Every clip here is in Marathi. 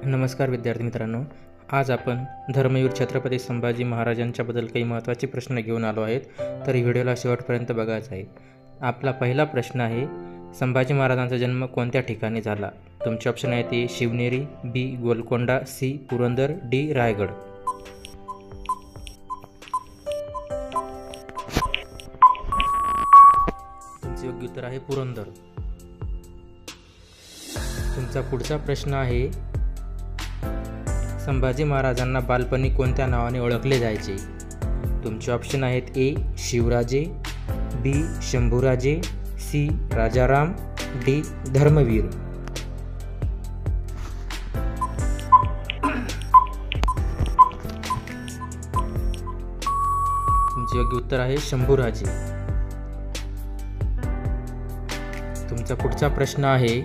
नमस्कार विद्यार्थी मित्रांनो, आज आपण धर्मवीर छत्रपती संभाजी महाराजांच्याबद्दल काही महत्त्वाचे प्रश्न घेऊन आलो आहेत. तर व्हिडिओला शेवटपर्यंत बघायचा आहे. आपला पहिला प्रश्न आहे, संभाजी महाराजांचा जन्म कोणत्या ठिकाणी झाला? तुमचे ऑप्शन आहेत ए शिवनेरी, बी गोलकोंडा, सी पुरंदर, डी रायगड. तुमचे योग्य उत्तर आहे पुरंदर. तुमचा पुढचा प्रश्न आहे, संभाजी महाराजांना बालपणी कोणत्या नावाने ओळखले जायचे? तुमचे ऑप्शन आहेत ए शिवराजे, बी शंभूराजे, सी राजाराम, डी धर्मवीर. तुमचे योग्य उत्तर आहे शंभूराजे. तुमचा पुढचा प्रश्न आहे,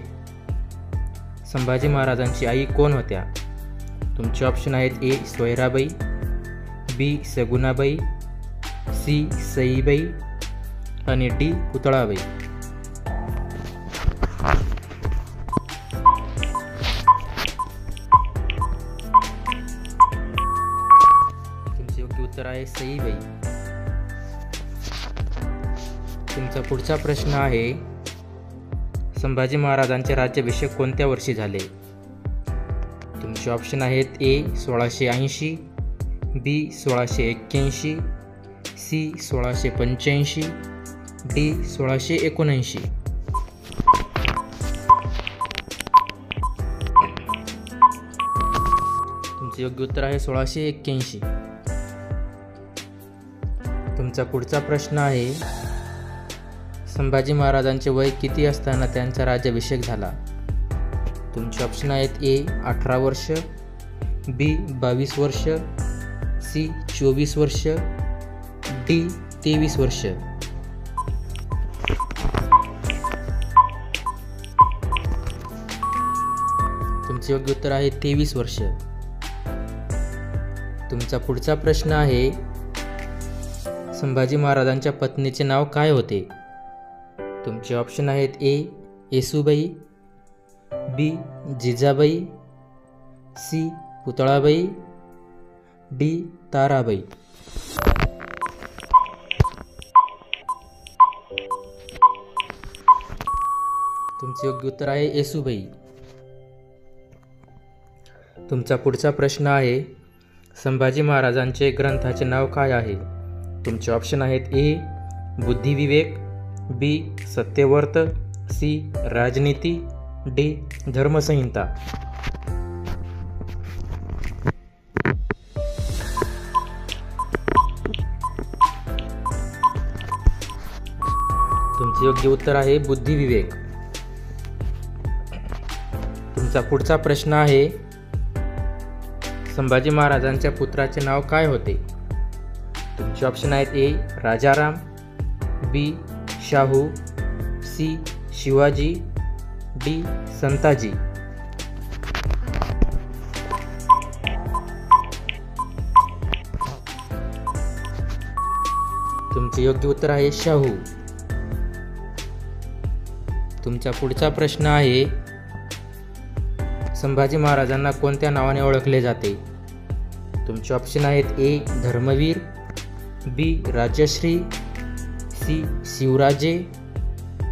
संभाजी महाराजांची आई कोण होत्या? तुमचे ऑप्शन आहेत ए सोयराबाई, बी सगुणाबाई, सी सईबाई आणि डी पुतळाबाई. तुमचे योग्य उत्तर आहे सईबाई. तुमचा पुढचा प्रश्न आहे, संभाजी महाराजांचे राज्याभिषेक कोणत्या वर्षी झाले? तुमचे ऑप्शन आहेत ए 1680, बी 1681, सी 1685, डी 1679. तुमचे योग्य उत्तर आहे 1681. तुमचा पुढचा प्रश्न आहे, संभाजी महाराजांचे वय किती असताना त्यांचा राज्याभिषेक झाला? तुमचे ऑप्शन आहेत ए 18 वर्ष, बी 22 वर्ष, सी 24 वर्ष, डी 23 वर्ष. तुमचे योग्य उत्तर आहे 23 वर्ष. तुमचा पुढचा प्रश्न आहे, संभाजी महाराजांच्या पत्नीचे नाव काय होते? तुमचे ऑप्शन आहेत ए येसूबाई, बी जिजाबाई, सी पुतळाबाई, डी ताराबाई. तुमचे योग्य उत्तर आहे येसूबाई. तुमचा पुढचा प्रश्न आहे, संभाजी महाराजांचे ग्रंथाचे नाव काय आहे? तुमचे ऑप्शन आहेत ए बुद्धिविवेक, बी सत्यव्रत, सी राजनीती, डी धर्मसंहिता. तुमचे योग्य उत्तर आहे बुद्धिविवेक. तुमचा पुढचा प्रश्न आहे, संभाजी महाराजांच्या पुत्राचे नाव काय होते? तुमचे ऑप्शन आहेत ए राजाराम, बी शाहू, सी शिवाजी, डी संताजी. तुमचे योग्य उत्तर आहे शाहू. तुमचा पुढचा प्रश्न आहे, संभाजी महाराजांना कोणत्या नावाने ओळखले जाते? तुमचे ऑप्शन आहेत ए धर्मवीर, बी राजश्री, सी शिवराजे,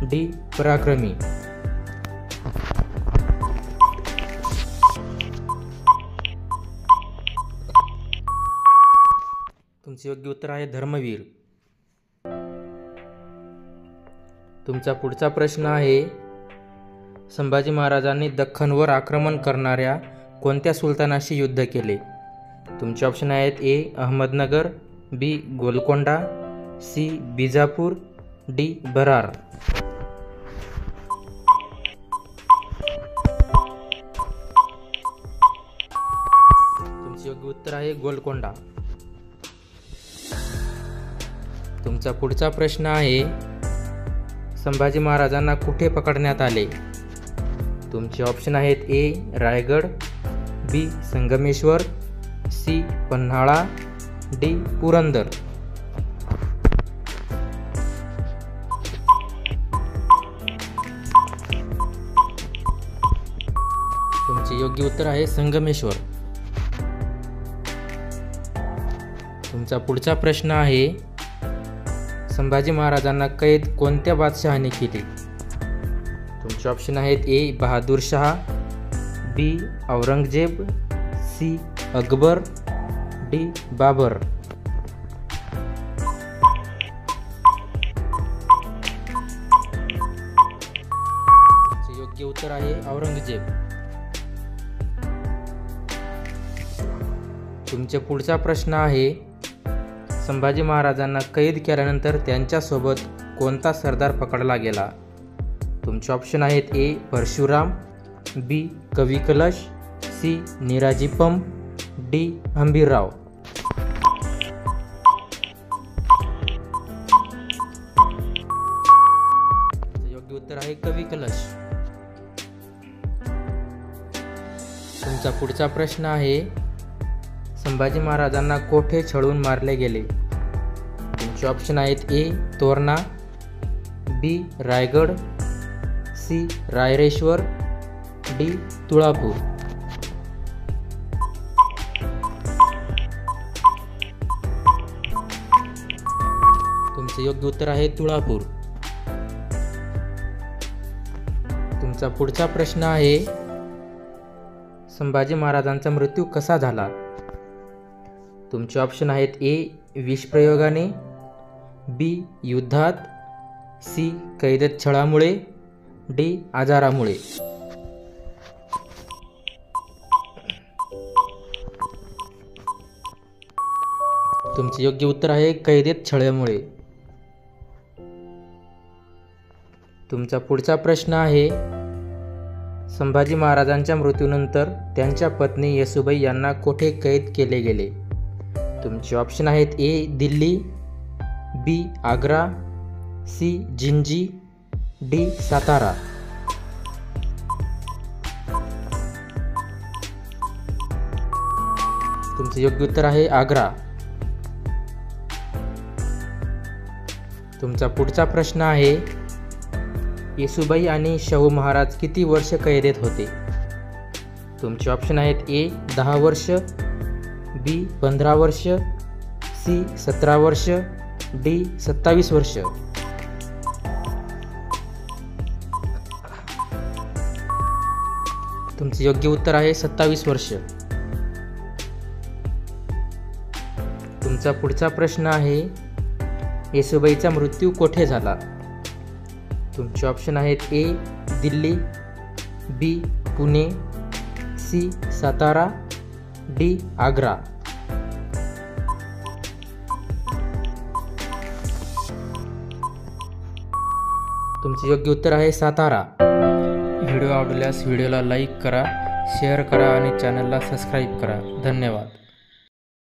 डी पराक्रमी. तुमचे योग्य उत्तर आहे धर्मवीर. तुमचा पुढचा प्रश्न आहे, संभाजी महाराजांनी दख्खनवर आक्रमण करणाऱ्या कोणत्या सुलतानाशी युद्ध केले? तुमचे ऑप्शन आहेत ए अहमदनगर, बी गोलकोंडा, सी बिजापूर, डी बरार. तुमचे योग्य उत्तर आहे गोलकोंडा. तुमचा पुढचा प्रश्न आहे, संभाजी महाराजांना कुठे पकडण्यात आले? तुमचे ऑप्शन आहेत ए रायगड, बी संगमेश्वर, सी पन्हाळा, डी पुरंदर. योग्य उत्तर आहे संगमेश्वर. तुमचा पुढचा प्रश्न आहे, संभाजी महाराजांना कैद कोणत्या बादशहाने केली? तुमचे ऑप्शन आहेत ए बहादूर शहा, बी औरंगजेब, सी अकबर, डी बाबर. योग्य उत्तर आहे औरंगजेब. तुमचा पुढचा प्रश्न आहे, संभाजी महाराजांना कैद केल्यानंतर त्यांच्यासोबत कोणता सरदार पकडला गेला? तुमचे ऑप्शन आहेत ए परशुराम, बी कवी कलश, सी निराजीपम, डी हंबीरराव. योग्य उत्तर आहे कवी कलश. तुमचा पुढचा प्रश्न आहे, संभाजी महाराजांना कोठे छळून मारले गेले? तुमचे ऑप्शन आहेत ए तोरणा, बी रायगड, सी रायरेश्वर, डी तुळापूर. तुमचे योग्य उत्तर आहे तुळापूर. तुमचा पुढचा प्रश्न आहे, संभाजी महाराजांचा मृत्यू कसा झाला? तुमचे ऑप्शन आहेत ए विषप्रयोगाने, बी युद्धात, सी कैदेत छळामुळे, डी आजारामुळे. तुमचे योग्य उत्तर आहे कैदेत छळामुळे. तुमचा पुढचा प्रश्न आहे, संभाजी महाराजांच्या मृत्यूनंतर त्यांच्या पत्नी येसूबाई यांना कोठे कैद केले गेले? तुमचे ऑप्शन आहेत ए दिल्ली, बी आग्रा, सी जिंजी, डी सातारा. तुमचे योग्य उत्तर आहे आग्रा. तुमचा पुढचा प्रश्न आहे, येसूबाई आणि शाहू महाराज किती वर्ष कैदेत होते? तुमचे ऑप्शन आहेत ए 10 वर्ष, बी 15 वर्ष, सी 17 वर्ष, डी 27 वर्ष. तुमचे योग्य उत्तर आहे 27 वर्ष. तुमचा पुढचा प्रश्न आहे, येसूबाईचा मृत्यू कोठे झाला? तुमचे ऑप्शन आहेत ए दिल्ली, बी पुणे, सी सातारा, डी आग्रा. तुमचे योग्य उत्तर आहे सातारा. व्हिडिओ आवडल्यास व्हिडिओला लाईक करा, शेअर करा आणि चॅनलला सबस्क्राईब करा. धन्यवाद.